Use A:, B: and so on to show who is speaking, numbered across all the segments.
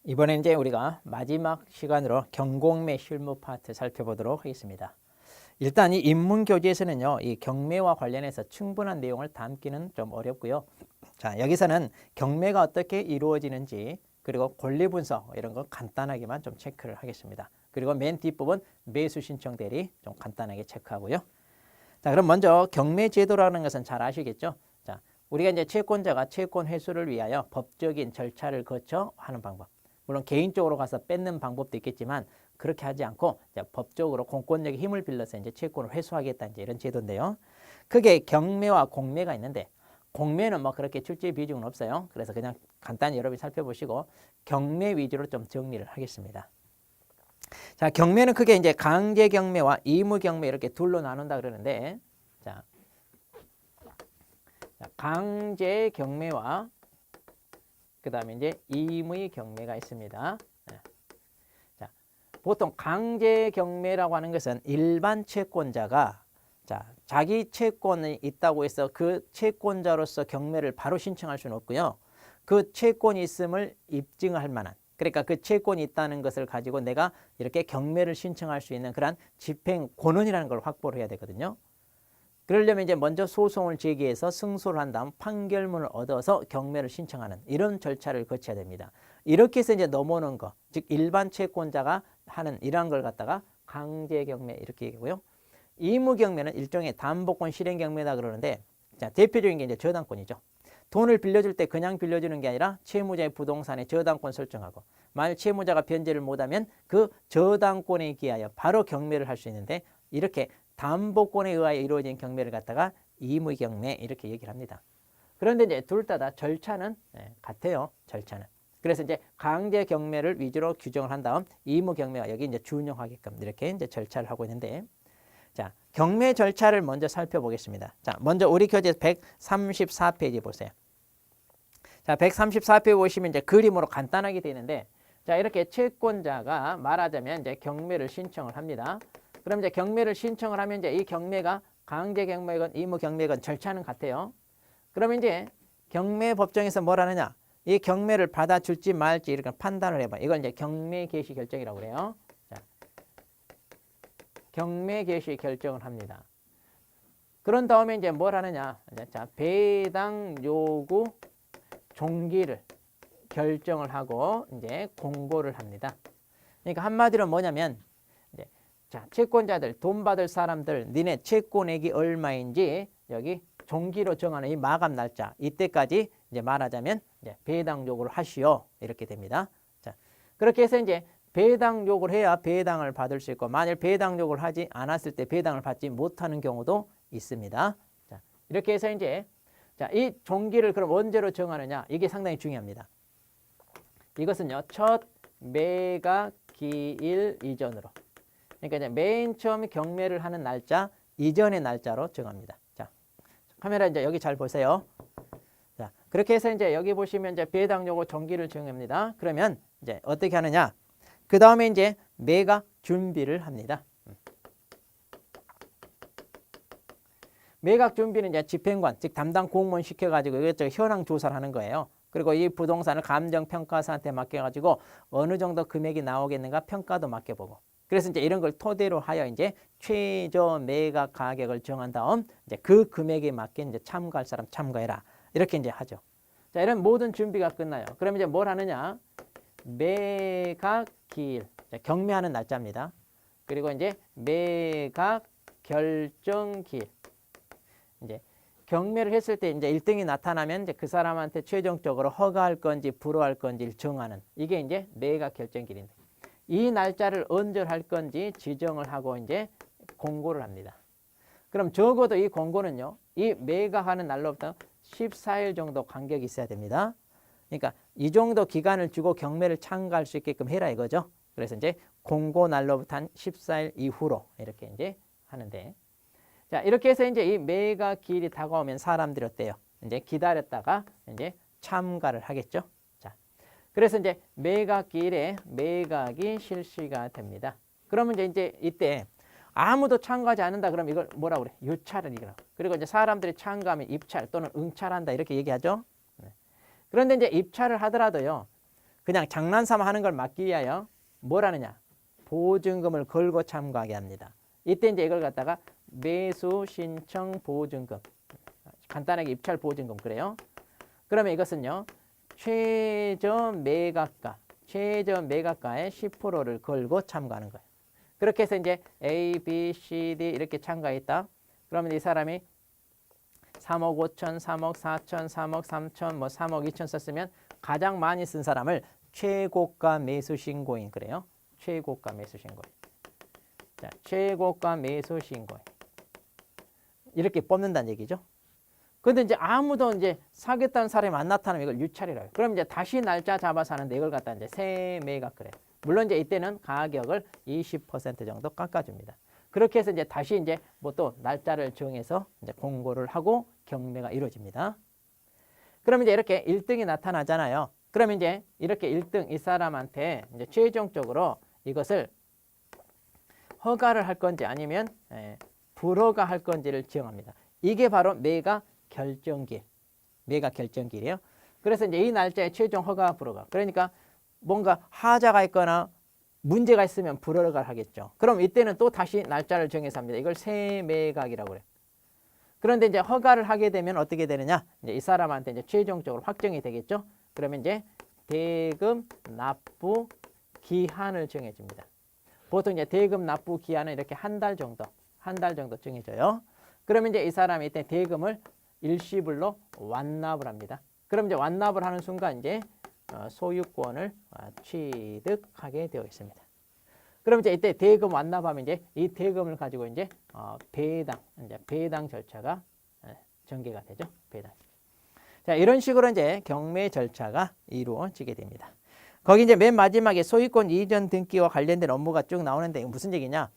A: 이번에 이제 우리가 마지막 시간으로 경공매 실무 파트 살펴보도록 하겠습니다. 일단 이 인문교재에서는요, 이 경매와 관련해서 충분한 내용을 담기는 좀 어렵고요. 자, 여기서는 경매가 어떻게 이루어지는지 그리고 권리 분석 이런 거 간단하게만 좀 체크를 하겠습니다. 그리고 맨 뒷부분 매수 신청 대리 좀 간단하게 체크하고요. 자, 그럼 먼저 경매 제도라는 것은 잘 아시겠죠? 자, 우리가 이제 채권자가 채권 회수를 위하여 법적인 절차를 거쳐 하는 방법. 물론 개인적으로 가서 뺏는 방법도 있겠지만 그렇게 하지 않고 법적으로 공권력의 힘을 빌려서 이제 채권을 회수하겠다 이제 이런 제도인데요. 크게 경매와 공매가 있는데 공매는 뭐 그렇게 출제 비중은 없어요. 그래서 그냥 간단히 여러분이 살펴보시고 경매 위주로 좀 정리를 하겠습니다. 자, 경매는 크게 이제 강제 경매와 의무 경매 이렇게 둘로 나눈다 그러는데, 자, 강제 경매와 그 다음에 이제 의무의 경매가 있습니다. 자, 보통 강제 경매라고 하는 것은 일반 채권자가 자기 채권이 있다고 해서 그 채권자로서 경매를 바로 신청할 수는 없고요. 그 채권이 있음을 입증할 만한, 그러니까 그 채권이 있다는 것을 가지고 내가 이렇게 경매를 신청할 수 있는 그런 집행 권한이라는 걸 확보를 해야 되거든요. 그러려면 이제 먼저 소송을 제기해서 승소를 한 다음 판결문을 얻어서 경매를 신청하는 이런 절차를 거쳐야 됩니다. 이렇게 해서 이제 넘어오는 거, 즉 일반 채권자가 하는 이러한 걸 갖다가 강제 경매 이렇게 얘기고요. 의무 경매는 일종의 담보권 실행 경매다 그러는데, 자, 대표적인 게 이제 저당권이죠. 돈을 빌려줄 때 그냥 빌려주는 게 아니라 채무자의 부동산에 저당권 설정하고, 만약 채무자가 변제를 못하면 그 저당권에 기하여 바로 경매를 할 수 있는데, 이렇게 담보권에 의하여 이루어진 경매를 갖다가 의무 경매 이렇게 얘기를 합니다. 그런데 이제 둘 다 절차는 같아요. 절차는. 그래서 이제 강제 경매를 위주로 규정을 한 다음 의무 경매가 여기 이제 준용하게끔 이렇게 이제 절차를 하고 있는데, 자, 경매 절차를 먼저 살펴보겠습니다. 자, 먼저 우리 교재 134페이지 보세요. 자, 134페이지 보시면 이제 그림으로 간단하게 되어 있는데, 자, 이렇게 채권자가 말하자면 이제 경매를 신청을 합니다. 그럼 이제 경매를 신청을 하면 이제 이 경매가 강제 경매건 의무 경매건 절차는 같아요. 그러면 이제 경매 법정에서 뭘 하느냐? 이 경매를 받아줄지 말지 이렇게 판단을 해봐. 이걸 이제 경매 개시 결정이라고 그래요. 자, 경매 개시 결정을 합니다. 그런 다음에 이제 뭘 하느냐? 자, 배당 요구 종기를 결정을 하고 이제 공고를 합니다. 그러니까 한마디로 뭐냐면, 자, 채권자들, 돈 받을 사람들, 니네 채권액이 얼마인지 여기 종기로 정하는 이 마감 날짜, 이때까지 이제 말하자면 이제 배당 요구를 하시오 이렇게 됩니다. 자, 그렇게 해서 이제 배당 요구를 해야 배당을 받을 수 있고, 만일 배당 요구를 하지 않았을 때 배당을 받지 못하는 경우도 있습니다. 자, 이렇게 해서 이제 자, 이 종기를 그럼 언제로 정하느냐? 이게 상당히 중요합니다. 이것은요, 첫 매각 기일 이전으로. 그러니까 이제 맨 처음 경매를 하는 날짜 이전의 날짜로 정합니다. 자, 카메라 이제 여기 잘 보세요. 자, 그렇게 해서 이제 여기 보시면 이제 배당 요구 종기를 정합니다. 그러면 이제 어떻게 하느냐? 그 다음에 이제 매각 준비를 합니다. 매각 준비는 이제 집행관, 즉 담당 공무원 시켜가지고 이것저것 현황 조사를 하는 거예요. 그리고 이 부동산을 감정평가사한테 맡겨가지고 어느 정도 금액이 나오겠는가 평가도 맡겨보고. 그래서 이제 이런 걸 토대로 하여 이제 최저 매각 가격을 정한 다음 이제 그 금액에 맞게 이제 참가할 사람 참가해라. 이렇게 이제 하죠. 자, 이런 모든 준비가 끝나요. 그럼 이제 뭘 하느냐? 매각 기일. 경매하는 날짜입니다. 그리고 이제 매각 결정 기일. 이제 경매를 했을 때 이제 1등이 나타나면 이제 그 사람한테 최종적으로 허가할 건지 불허할 건지를 정하는 이게 이제 매각 결정 기일인데, 이 날짜를 언제 할 건지 지정을 하고 이제 공고를 합니다. 그럼 적어도 이 공고는요, 이 매각하는 날로부터 14일 정도 간격이 있어야 됩니다. 그러니까 이 정도 기간을 주고 경매를 참가할 수 있게끔 해라 이거죠. 그래서 이제 공고 날로부터 한 14일 이후로 이렇게 이제 하는데, 자, 이렇게 해서 이제 이 매각 기일이 다가오면 사람들이 어때요? 이제 기다렸다가 이제 참가를 하겠죠. 자, 그래서 이제 매각 기일에 매각이 실시가 됩니다. 그러면 이제 이때 아무도 참가하지 않는다 그러면 이걸 뭐라고 그래? 유찰을 이거라고. 그리고 이제 사람들이 참가하면 입찰 또는 응찰한다 이렇게 얘기하죠. 그런데 이제 입찰을 하더라도요, 그냥 장난삼아 하는 걸 막기 위하여 뭘 하느냐? 보증금을 걸고 참가하게 합니다. 이때 이제 이걸 갖다가 매수 신청 보증금, 간단하게 입찰 보증금 그래요. 그러면 이것은요, 최저 매각가의 10%를 걸고 참가하는 거예요. 그렇게 해서 이제 A, B, C, D 이렇게 참가했다. 그러면 이 사람이 3억 5천, 3억 4천, 3억 3천, 뭐 3억 2천 썼으면 가장 많이 쓴 사람을 최고가 매수 신고인 그래요. 최고가 매수 신고인. 자, 최고가 매수 신고인. 이렇게 뽑는다는 얘기죠. 근데 이제 아무도 이제 사겠다는 사람이 안 나타나면 이걸 유찰이라고 해요. 그럼 이제 다시 날짜 잡아서 하는데 이걸 갖다 이제 세매각 그래. 물론 이제 이때는 가격을 20% 정도 깎아줍니다. 그렇게 해서 이제 다시 이제 뭐 또 날짜를 정해서 이제 공고를 하고 경매가 이루어집니다. 그럼 이제 이렇게 1등이 나타나잖아요. 그러면 이제 이렇게 1등 이 사람한테 이제 최종적으로 이것을 허가를 할 건지 아니면 불허가 할 건지를 정합니다. 이게 바로 매각 결정길. 매각 결정길이에요. 그래서 이제 이 날짜에 최종 허가 불허가. 그러니까 뭔가 하자가 있거나 문제가 있으면 불허를 하겠죠. 그럼 이때는 또 다시 날짜를 정해서 합니다. 이걸 세매각이라고 그래요. 그런데 이제 허가를 하게 되면 어떻게 되느냐? 이제 이 사람한테 이제 최종적으로 확정이 되겠죠. 그러면 이제 대금 납부 기한을 정해줍니다. 보통 이제 대금 납부 기한은 이렇게 한 달 정도 정해져요. 그러면 이제 이 사람이 이때 대금을 일시불로 완납을 합니다. 그럼 이제 완납을 하는 순간 이제 소유권을 취득하게 되어 있습니다. 그럼 이제 이때 대금 완납하면 이제 이 대금을 가지고 이제 배당 절차가 전개가 되죠. 배당. 자, 이런 식으로 이제 경매 절차가 이루어지게 됩니다. 거기 이제 맨 마지막에 소유권 이전 등기와 관련된 업무가 쭉 나오는데 무슨 얘기냐?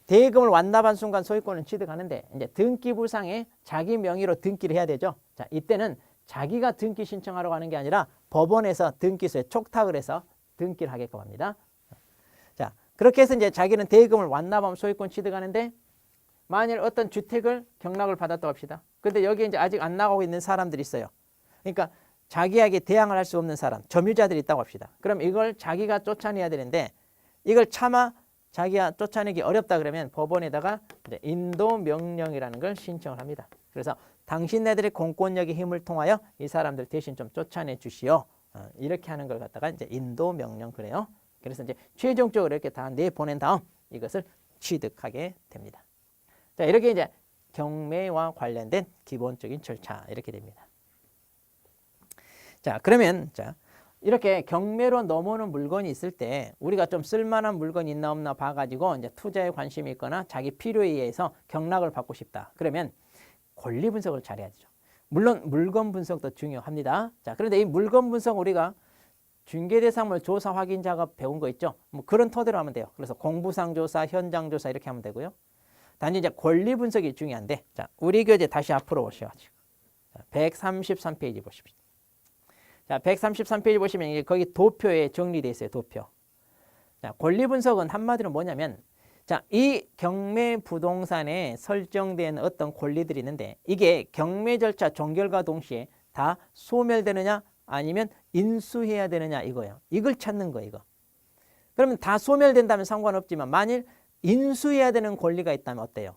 A: 대금을 완납한 순간 소유권을 취득하는데 이제 등기부상에 자기 명의로 등기를 해야 되죠. 자, 이때는 자기가 등기 신청하러 가는 게 아니라 법원에서 등기소에 촉탁을 해서 등기를 하게끔 합니다. 자, 그렇게 해서 이제 자기는 대금을 완납하면 소유권 취득하는데 만일 어떤 주택을 경락을 받았다고 합시다. 근데 여기에 이제 아직 안 나가고 있는 사람들이 있어요. 그러니까 자기에게 대항을 할 수 없는 사람, 점유자들이 있다고 합시다. 그럼 이걸 자기가 쫓아내야 되는데 이걸 차마 자기가 쫓아내기 어렵다 그러면 법원에다가 이제 인도 명령이라는 걸 신청을 합니다. 그래서 당신네들의 공권력의 힘을 통하여 이 사람들 대신 좀 쫓아내 주시오. 이렇게 하는 걸 갖다가 이제 인도 명령 그래요. 그래서 이제 최종적으로 이렇게 다 내보낸 다음 이것을 취득하게 됩니다. 자, 이렇게 이제 경매와 관련된 기본적인 절차 이렇게 됩니다. 자, 그러면 자, 이렇게 경매로 넘어오는 물건이 있을 때 우리가 좀 쓸만한 물건이 있나 없나 봐가지고 이제 투자에 관심이 있거나 자기 필요에 의해서 경락을 받고 싶다. 그러면 권리 분석을 잘해야 되죠. 물론 물건 분석도 중요합니다. 자, 그런데 이 물건 분석 우리가 중개대상물 조사 확인 작업 배운 거 있죠. 뭐 그런 토대로 하면 돼요. 그래서 공부상 조사, 현장 조사 이렇게 하면 되고요. 단지 이제 권리 분석이 중요한데, 자, 우리 교재 다시 앞으로 오셔가지고 133페이지 보십시오. 자, 133페이지 보시면 이게 거기 도표에 정리되어 있어요. 도표. 자, 권리 분석은 한마디로 뭐냐면, 자, 이 경매 부동산에 설정된 어떤 권리들이 있는데 이게 경매 절차 종결과 동시에 다 소멸되느냐 아니면 인수해야 되느냐 이거예요. 이걸 찾는 거예요. 이거. 그러면 다 소멸된다면 상관없지만 만일 인수해야 되는 권리가 있다면 어때요?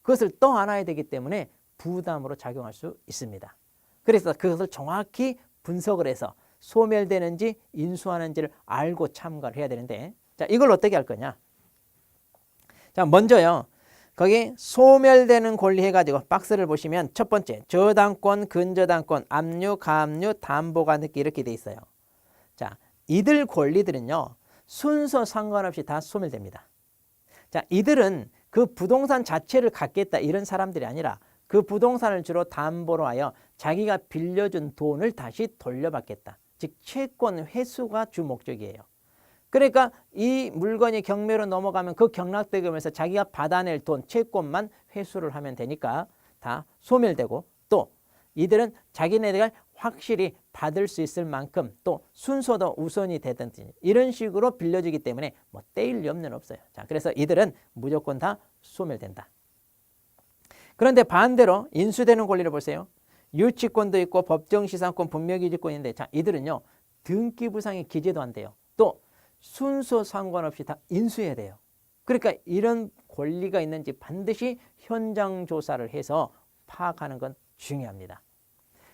A: 그것을 떠안아야 되기 때문에 부담으로 작용할 수 있습니다. 그래서 그것을 정확히 분석을 해서 소멸되는지 인수하는지를 알고 참가를 해야 되는데, 자, 이걸 어떻게 할 거냐? 자, 먼저요. 거기 소멸되는 권리 해가지고 박스를 보시면 첫 번째 저당권, 근저당권, 압류, 가압류, 담보가 늦게 이렇게 돼 있어요. 자, 이들 권리들은요. 순서 상관없이 다 소멸됩니다. 자, 이들은 그 부동산 자체를 갖겠다 이런 사람들이 아니라 그 부동산을 주로 담보로 하여 자기가 빌려준 돈을 다시 돌려받겠다. 즉 채권 회수가 주 목적이에요. 그러니까 이 물건이 경매로 넘어가면 그 경락대금에서 자기가 받아낼 돈, 채권만 회수를 하면 되니까 다 소멸되고, 또 이들은 자기네가 확실히 받을 수 있을 만큼 또 순서도 우선이 되든지 이런 식으로 빌려주기 때문에 뭐 떼일 염려는 없어요. 자, 그래서 이들은 무조건 다 소멸된다. 그런데 반대로 인수되는 권리를 보세요. 유치권도 있고 법정시상권, 분묘기지권인데, 자, 이들은요 등기부상의 기재도 안 돼요. 또 순서 상관없이 다 인수해야 돼요. 그러니까 이런 권리가 있는지 반드시 현장 조사를 해서 파악하는 건 중요합니다.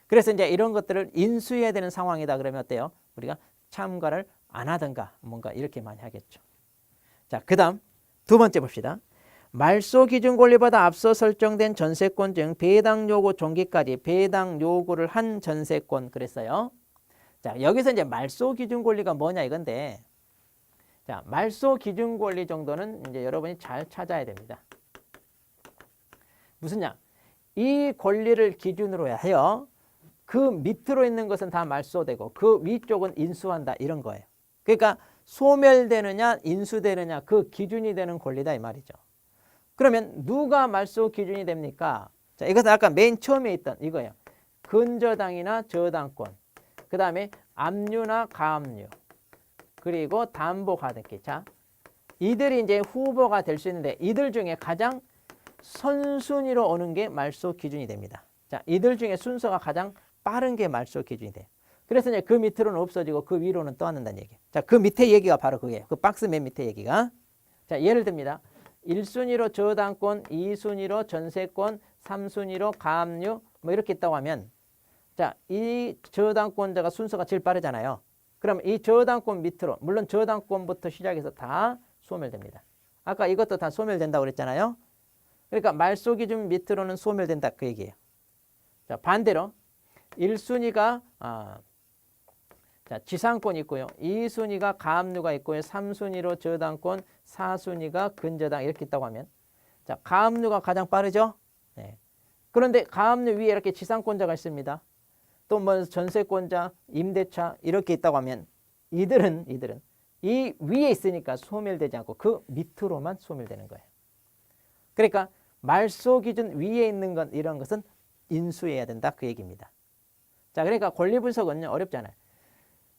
A: 그래서 이제 이런 것들을 인수해야 되는 상황이다 그러면 어때요? 우리가 참가를 안 하든가 뭔가 이렇게 많이 하겠죠. 자, 그 다음 두 번째 봅시다. 말소 기준 권리보다 앞서 설정된 전세권 중 배당 요구 종기까지 배당 요구를 한 전세권 그랬어요. 자, 여기서 이제 말소 기준 권리가 뭐냐 이건데, 자, 말소 기준 권리 정도는 이제 여러분이 잘 찾아야 됩니다. 무슨냐? 이 권리를 기준으로 해요. 그 밑으로 있는 것은 다 말소되고 그 위쪽은 인수한다 이런 거예요. 그러니까 소멸되느냐 인수되느냐 그 기준이 되는 권리다 이 말이죠. 그러면 누가 말소 기준이 됩니까? 자, 이것은 아까 맨 처음에 있던 이거예요. 근저당이나 저당권, 그 다음에 압류나 가압류, 그리고 담보가등기. 자, 이들이 이제 후보가 될 수 있는데 이들 중에 가장 선순위로 오는 게 말소 기준이 됩니다. 자, 이들 중에 순서가 가장 빠른 게 말소 기준이 돼요. 그래서 이제 그 밑으로는 없어지고 그 위로는 떠안는다는 얘기예요. 자, 그 밑에 얘기가 바로 그게요. 그 박스 맨 밑에 얘기가. 자, 예를 듭니다. 1순위로 저당권, 2순위로 전세권, 3순위로 가압류 뭐 이렇게 있다고 하면, 자, 이 저당권자가 순서가 제일 빠르잖아요. 그럼 이 저당권 밑으로, 물론 저당권부터 시작해서 다 소멸됩니다. 아까 이것도 다 소멸된다고 그랬잖아요. 그러니까 말소 기준 밑으로는 소멸된다 그 얘기예요. 자, 반대로 1순위가 자, 지상권이 있고요. 2순위가 가압류가 있고요. 3순위로 저당권, 4순위가 근저당 이렇게 있다고 하면, 자, 가압류가 가장 빠르죠. 네. 그런데 가압류 위에 이렇게 지상권자가 있습니다. 또 뭐 전세권자, 임대차 이렇게 있다고 하면 이들은 이 위에 있으니까 소멸되지 않고 그 밑으로만 소멸되는 거예요. 그러니까 말소 기준 위에 있는 건 이런 것은 인수해야 된다 그 얘기입니다. 자, 그러니까 권리 분석은 어렵잖아요.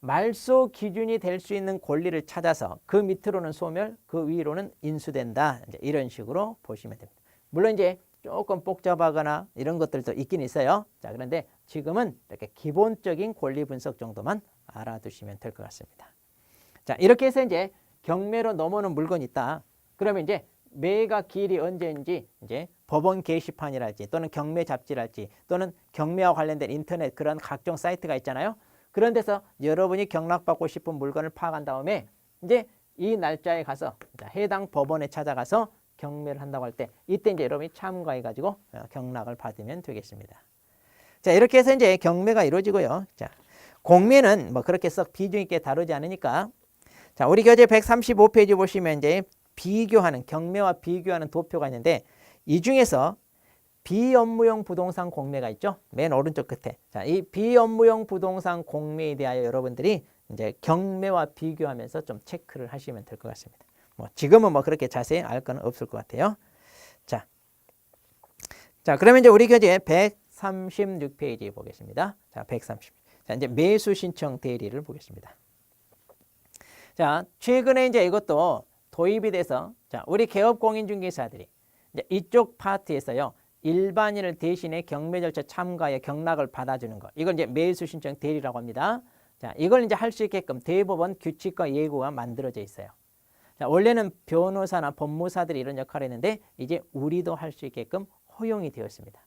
A: 말소 기준이 될 수 있는 권리를 찾아서 그 밑으로는 소멸, 그 위로는 인수된다. 이제 이런 식으로 보시면 됩니다. 물론 이제 조금 복잡하거나 이런 것들도 있긴 있어요. 자, 그런데 지금은 이렇게 기본적인 권리 분석 정도만 알아두시면 될 것 같습니다. 자, 이렇게 해서 이제 경매로 넘어오는 물건이 있다. 그러면 이제 매가 기일이 언제인지 이제 법원 게시판이랄지 또는 경매 잡지랄지 또는 경매와 관련된 인터넷 그런 각종 사이트가 있잖아요. 그런 데서 여러분이 경락받고 싶은 물건을 파악한 다음에 이제 이 날짜에 가서 해당 법원에 찾아가서 경매를 한다고 할 때 이때 이제 여러분이 참가해 가지고 경락을 받으면 되겠습니다. 자, 이렇게 해서 이제 경매가 이루어지고요. 자, 공매는 뭐 그렇게 썩 비중 있게 다루지 않으니까, 자, 우리 교재 135페이지 보시면 이제 비교하는 경매와 비교하는 도표가 있는데 이 중에서 비업무용 부동산 공매가 있죠. 맨 오른쪽 끝에. 자, 이 비업무용 부동산 공매에 대하여 여러분들이 이제 경매와 비교하면서 좀 체크를 하시면 될 것 같습니다. 뭐 지금은 뭐 그렇게 자세히 알 건 없을 것 같아요. 자, 그러면 이제 우리 교재 136페이지 보겠습니다. 자, 130. 자, 이제 매수 신청 대리를 보겠습니다. 자, 최근에 이제 이것도 도입이 돼서, 자, 우리 개업 공인중개사들이 이제 이쪽 파트에서요, 일반인을 대신해 경매 절차 참가에 경락을 받아주는 것. 이걸 이제 매수 신청 대리라고 합니다. 자, 이걸 이제 할 수 있게끔 대법원 규칙과 예고가 만들어져 있어요. 자, 원래는 변호사나 법무사들이 이런 역할을 했는데 이제 우리도 할 수 있게끔 허용이 되었습니다.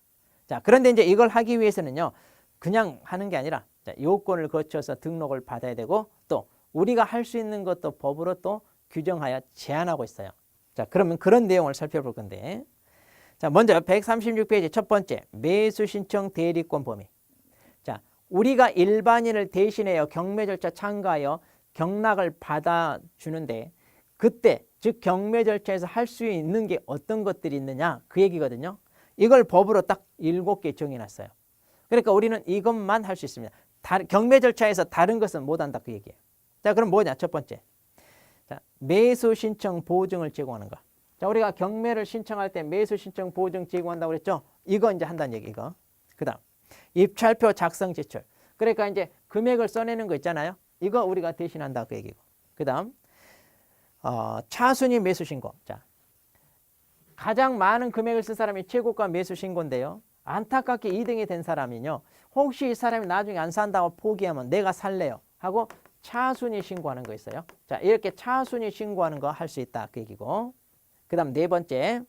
A: 자, 그런데 이제 이걸 하기 위해서는요, 그냥 하는 게 아니라, 자, 요건을 거쳐서 등록을 받아야 되고 또 우리가 할 수 있는 것도 법으로 또 규정하여 제한하고 있어요. 자, 그러면 그런 내용을 살펴볼 건데, 자, 먼저 136페이지 첫 번째 매수 신청 대리권 범위. 자, 우리가 일반인을 대신하여 경매 절차 참가하여 경락을 받아주는데 그때 즉 경매 절차에서 할 수 있는 게 어떤 것들이 있느냐 그 얘기거든요. 이걸 법으로 딱 7개 정해놨어요. 그러니까 우리는 이것만 할 수 있습니다. 경매 절차에서 다른 것은 못한다 그 얘기예요. 자, 그럼 뭐냐? 첫 번째, 자, 매수 신청 보증을 제공하는 거. 자, 우리가 경매를 신청할 때 매수 신청 보증 제공한다고 그랬죠? 이거 이제 한다는 얘기, 이거. 그 다음, 입찰표 작성 제출. 그러니까 이제 금액을 써내는 거 있잖아요. 이거 우리가 대신한다 그 얘기고. 그 다음, 차순위 매수 신고. 자, 가장 많은 금액을 쓴 사람이 최고가 매수 신고인데요. 안타깝게 2등이 된 사람이요. 혹시 이 사람이 나중에 안 산다고 포기하면 내가 살래요 하고 차순위 신고하는 거 있어요. 자, 이렇게 차순위 신고하는 거 할 수 있다 그 얘기고. 그다음 네 번째.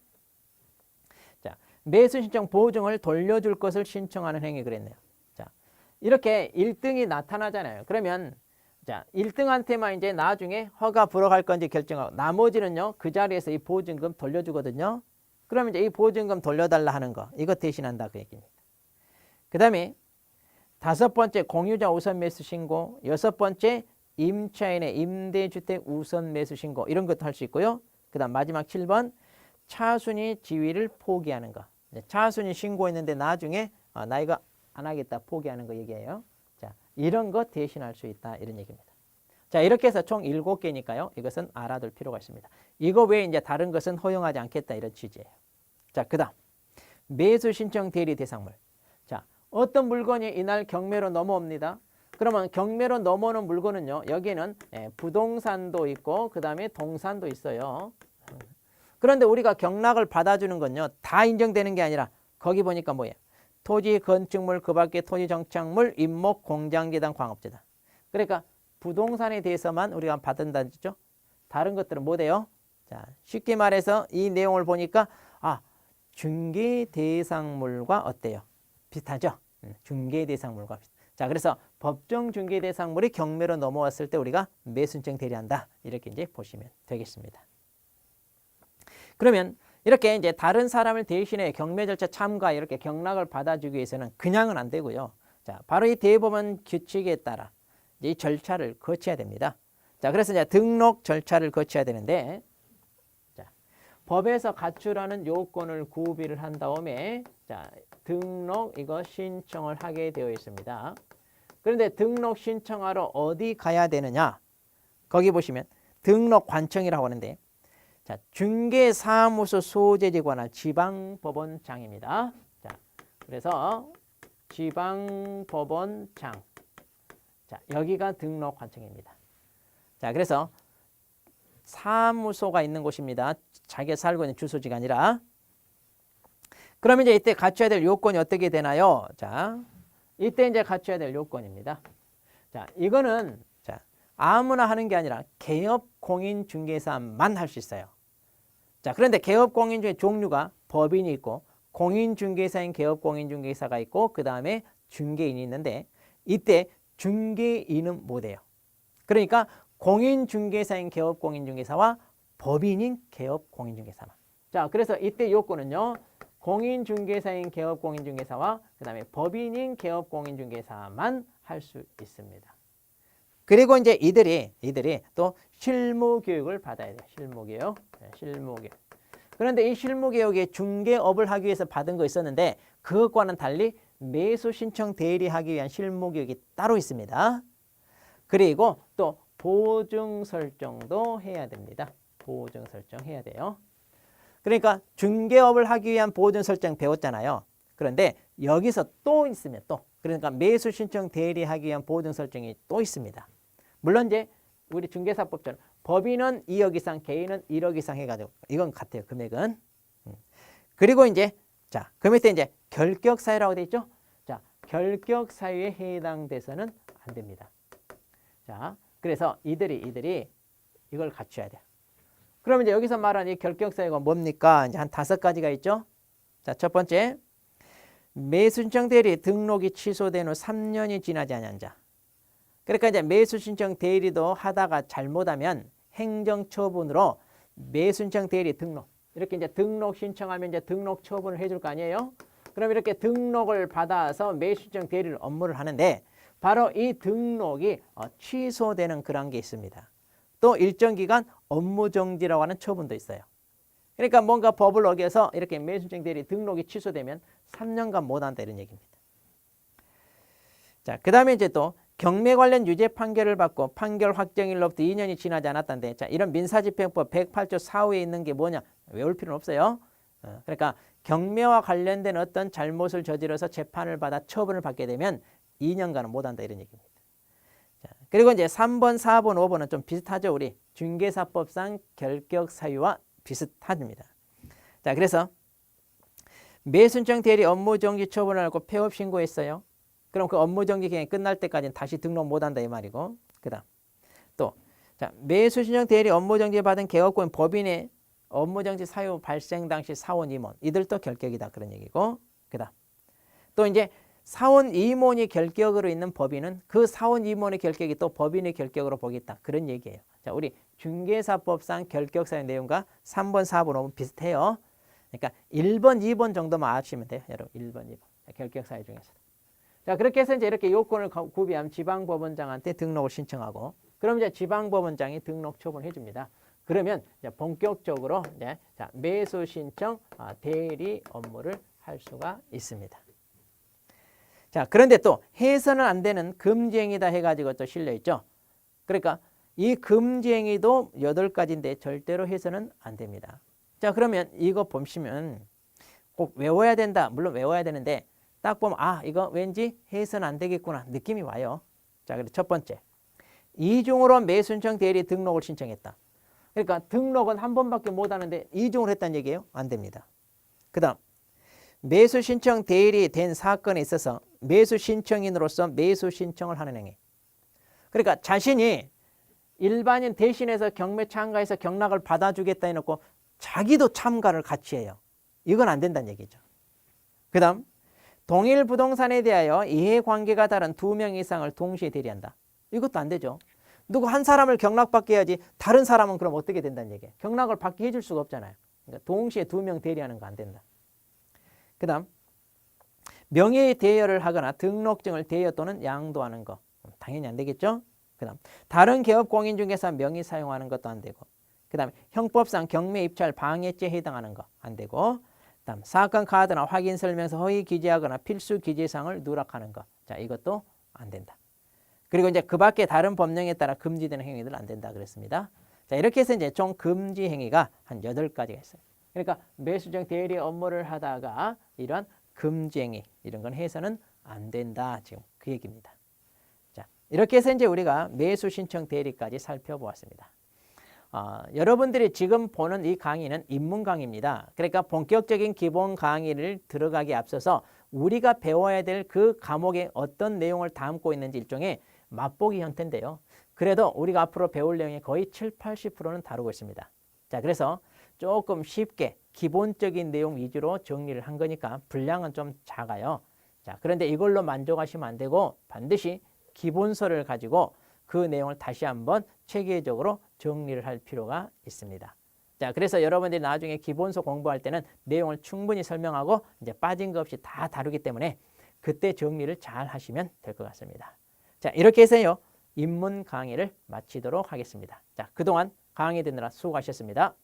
A: 자, 매수 신청 보증을 돌려줄 것을 신청하는 행위 그랬네요. 자, 이렇게 1등이 나타나잖아요. 그러면 자, 1등한테만 이제 나중에 허가 불허할 건지 결정하고 나머지는요. 그 자리에서 이 보증금 돌려주거든요. 그러면 이제 이 보증금 돌려달라 하는 거 이거 대신한다 그 얘기입니다. 그다음에 다섯 번째 공유자 우선 매수 신고, 여섯 번째 임차인의 임대주택 우선 매수 신고 이런 것도 할 수 있고요. 그다음 마지막 7번 차순위 지위를 포기하는 거. 차순위 신고했는데 나중에 나 이거 안 하겠다 포기하는 거 얘기해요. 자, 이런 거 대신할 수 있다 이런 얘기입니다. 자, 이렇게 해서 총 7개니까요. 이것은 알아둘 필요가 있습니다. 이거 외에 이제 다른 것은 허용하지 않겠다 이런 취지예요. 자, 그다음 매수 신청 대리 대상물. 자, 어떤 물건이 이날 경매로 넘어옵니다. 그러면 경매로 넘어오는 물건은요. 여기에는 부동산도 있고 그다음에 동산도 있어요. 그런데 우리가 경락을 받아주는 건요. 다 인정되는 게 아니라 거기 보니까 뭐예요? 토지, 건축물, 그 밖에 토지 정착물, 임목, 공장재단, 광업재단. 그러니까 부동산에 대해서만 우리가 받는다는 거죠. 다른 것들은 뭐 돼요? 자, 쉽게 말해서 이 내용을 보니까 중개 대상물과 어때요? 비슷하죠? 중개 대상물과 비슷. 자, 그래서 법정 중개 대상물이 경매로 넘어왔을 때 우리가 매수 신청 대리한다. 이렇게 이제 보시면 되겠습니다. 그러면 이렇게 이제 다른 사람을 대신해 경매 절차 참가 이렇게 경락을 받아주기 위해서는 그냥은 안 되고요. 자, 바로 이 대법원 규칙에 따라 이 절차를 거쳐야 됩니다. 자, 그래서 이제 등록 절차를 거쳐야 되는데, 자, 법에서 갖추라는 요건을 구비를 한 다음에, 자, 등록 이거 신청을 하게 되어 있습니다. 그런데 등록 신청하러 어디 가야 되느냐? 거기 보시면 등록 관청이라고 하는데, 자, 중개사무소 소재지에 관한 지방법원장입니다. 자, 그래서 지방법원장. 자, 여기가 등록 관청입니다. 자, 그래서 사무소가 있는 곳입니다. 자기가 살고 있는 주소지가 아니라. 그러면 이제 이때 갖춰야 될 요건이 어떻게 되나요? 자, 이때 이제 갖춰야 될 요건입니다. 자, 이거는 자, 아무나 하는 게 아니라 개업 공인 중개사만 할 수 있어요. 자, 그런데 개업 공인 중에 종류가 법인이 있고 공인 중개사인 개업 공인 중개사가 있고 그 다음에 중개인이 있는데 이때 중개인은 못 해요. 그러니까 공인 중개사인 개업 공인 중개사와 법인인 개업 공인 중개사만. 자, 그래서 이때 요건은요. 공인 중개사인 개업 공인 중개사와 그다음에 법인인 개업 공인 중개사만 할 수 있습니다. 그리고 이제 이들이 또 실무 교육을 받아야 돼요. 실무 교육. 실무 교육. 그런데 이 실무 교육에 중개업을 하기 위해서 받은 거 있었는데 그것과는 달리 매수 신청 대리하기 위한 실무 교육이 따로 있습니다. 그리고 또 보증 설정도 해야 됩니다. 보증 설정 해야 돼요. 그러니까 중개업을 하기 위한 보증 설정 배웠잖아요. 그런데 여기서 또 있으면 또 그러니까 매수 신청 대리하기 위한 보증 설정이 또 있습니다. 물론 이제 우리 중개사법처럼 법인은 2억 이상, 개인은 1억 이상 해가지고 이건 같아요. 금액은. 그리고 이제 자, 그 밑에 이제 결격 사유라고 돼 있죠. 자, 결격 사유에 해당돼서는 안 됩니다. 자, 그래서 이들이 이걸 갖춰야 돼요. 그러면 이제 여기서 말하는 이 결격 사유가 뭡니까? 이제 한 5가지가 있죠. 자, 첫 번째, 매수 신청 대리 등록이 취소된 후 3년이 지나지 않은 자. 그러니까 이제 매수 신청 대리도 하다가 잘못하면 행정 처분으로 매수 신청 대리 등록 이렇게 이제 등록 신청하면 이제 등록 처분을 해줄 거 아니에요? 그럼 이렇게 등록을 받아서 매수 신청 대리를 업무를 하는데 바로 이 등록이 취소되는 그런 게 있습니다. 또 일정 기간 업무 정지라고 하는 처분도 있어요. 그러니까 뭔가 법을 어겨서 이렇게 매수 신청 대리 등록이 취소되면 3년간 못한다 이런 얘기입니다. 자, 그 다음에 이제 또 경매 관련 유죄 판결을 받고 판결 확정일로부터 2년이 지나지 않았다는데 자, 이런 민사집행법 108조 4호에 있는 게 뭐냐? 외울 필요는 없어요. 그러니까 경매와 관련된 어떤 잘못을 저질러서 재판을 받아 처분을 받게 되면 2년간은 못한다 이런 얘기입니다. 자, 그리고 이제 3번, 4번, 5번은 좀 비슷하죠. 우리 중개사법상 결격 사유와 비슷합니다. 자, 그래서 매수 신청 대리 업무 정지 처분을 하고 폐업 신고했어요. 그럼 그 업무정지 기간이 끝날 때까지는 다시 등록 못한다 이 말이고. 그다음 또 자, 매수 신청 대리 업무정지 받은 개업권 법인의 업무정지 사유 발생 당시 사원 임원 이들도 결격이다 그런 얘기고. 그다음 또 이제 사원 임원이 결격으로 있는 법인은 그 사원 임원의 결격이 또 법인의 결격으로 보겠다 그런 얘기예요. 자, 우리 중개사법상 결격 사유 내용과 3번, 4번, 5번 비슷해요. 그러니까 1번, 2번 정도만 아시면 돼요. 여러분 1번, 2번 결격 사유 중에서. 자, 그렇게 해서 이제 이렇게 요건을 구비하면 지방법원장한테 등록을 신청하고, 그럼 이제 지방법원장이 등록 처분해 줍니다. 그러면 이제 본격적으로 이제 자, 매수 신청 대리 업무를 할 수가 있습니다. 자, 그런데 또 해서는 안 되는 금지행위다 해가지고 또 실려 있죠. 그러니까 이 금지행위도 8가지인데 절대로 해서는 안 됩니다. 자, 그러면 이거 보시면 꼭 외워야 된다. 물론 외워야 되는데 딱 보면 이거 왠지 해서는 안 되겠구나 느낌이 와요. 자, 그래서 첫 번째, 이중으로 매수신청 대리 등록을 신청했다. 그러니까 등록은 한 번밖에 못 하는데 이중으로 했다는 얘기예요? 안 됩니다. 그 다음 매수신청 대리 된 사건에 있어서 매수신청인으로서 매수신청을 하는 행위. 그러니까 자신이 일반인 대신해서 경매 참가해서 경락을 받아주겠다 해놓고 자기도 참가를 같이 해요. 이건 안 된다는 얘기죠. 그 다음 동일 부동산에 대하여 이해관계가 다른 2명 이상을 동시에 대리한다. 이것도 안 되죠. 누구 한 사람을 경락받게 해야지 다른 사람은 그럼 어떻게 된다는 얘기예요. 경락을 받게 해줄 수가 없잖아요. 그러니까 동시에 2명 대리하는 거 안 된다. 그 다음 명의 대여를 하거나 등록증을 대여 또는 양도하는 거 당연히 안 되겠죠. 그 다음 다른 개업 공인 중개사 명의 사용하는 것도 안 되고, 그 다음에 형법상 경매 입찰 방해죄에 해당하는 거 안 되고, 다음 사건 카드나 확인 설명서 허위 기재하거나 필수 기재사항을 누락하는 거, 자 이것도 안 된다. 그리고 이제 그 밖에 다른 법령에 따라 금지되는 행위들 안 된다 그랬습니다. 자, 이렇게 해서 이제 총 금지 행위가 한 8가지가 있어요. 그러니까 매수정 대리 업무를 하다가 이런 금지 행위 이런 건 해서는 안 된다, 지금 그 얘기입니다. 자, 이렇게 해서 이제 우리가 매수 신청 대리까지 살펴보았습니다. 여러분들이 지금 보는 이 강의는 입문 강의입니다. 그러니까 본격적인 기본 강의를 들어가기 앞서서 우리가 배워야 될 그 과목에 어떤 내용을 담고 있는지 일종의 맛보기 형태인데요. 그래도 우리가 앞으로 배울 내용이 거의 70~80%는 다루고 있습니다. 자, 그래서 조금 쉽게 기본적인 내용 위주로 정리를 한 거니까 분량은 좀 작아요. 자, 그런데 이걸로 만족하시면 안 되고 반드시 기본서를 가지고 그 내용을 다시 한번 체계적으로 정리를 할 필요가 있습니다. 자, 그래서 여러분들이 나중에 기본서 공부할 때는 내용을 충분히 설명하고 이제 빠진 거 없이 다 다루기 때문에 그때 정리를 잘 하시면 될 것 같습니다. 자, 이렇게 해서요, 입문 강의를 마치도록 하겠습니다. 자, 그동안 강의 듣느라 수고하셨습니다.